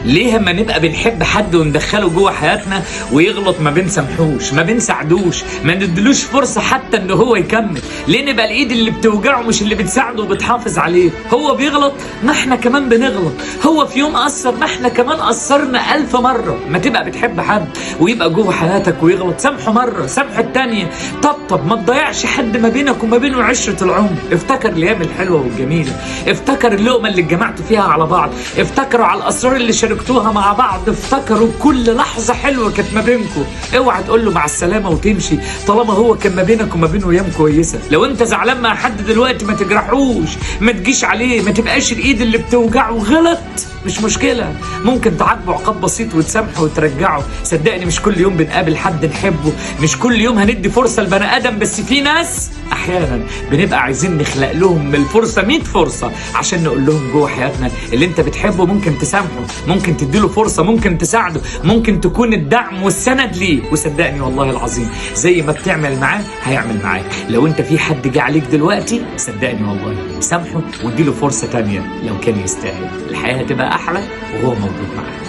ليه اما نبقى بنحب حد وندخله جوه حياتنا ويغلط ما بنسامحوش، ما بنساعدوش، ما ندلوش فرصه حتى ان هو يكمل؟ ليه نبقى الايد اللي بتوجعه مش اللي بتساعده وبتحافظ عليه؟ هو بيغلط ما احنا كمان بنغلط، هو في يوم قصر ما احنا كمان قصرنا 1000 مره. ما تبقى بتحب حد ويبقى جوه حياتك ويغلط، سامحه مره، سامحه التانيه، طبطب، ما تضيعش حد ما بينك وما بينه عشره العمر. افتكر الايام الحلوه والجميله، افتكر اللقمه اللي اتجمعتوا فيها على بعض، افتكروا على الاسرار اللي شاركتوها مع بعض، افتكروا كل لحظه حلوه كانت ما بينكم. اوعى تقول له مع السلامه وتمشي طالما هو كان ما بينك وما بينه ايام كويسه. لو انت زعلان مع حد دلوقتي ما تجرحوش، ما تجيش عليه، ما تبقاش الايد اللي بتوجعه. غلط مش مشكله، ممكن تعاقبه عقاب بسيط وتسامحه وترجعه. صدقني مش كل يوم بنقابل حد نحبه، مش كل يوم هندي فرصه لبني ادم، بس في ناس احيانا بنبقى عايزين نخلق لهم من الفرصه 100 فرصه عشان نقول لهم جوه حياتنا اللي انت بتحبه ممكن تسامحه، ممكن تديله فرصه، ممكن تساعده، ممكن تكون الدعم والسند ليه. وصدقني والله العظيم زي ما بتعمل معاه هيعمل معاك. لو انت في حد جه عليك دلوقتي صدقني والله سامحه واديله فرصه تانيه لو كان يستاهل. الحياه هتبقى احلى وهو موجود معاك.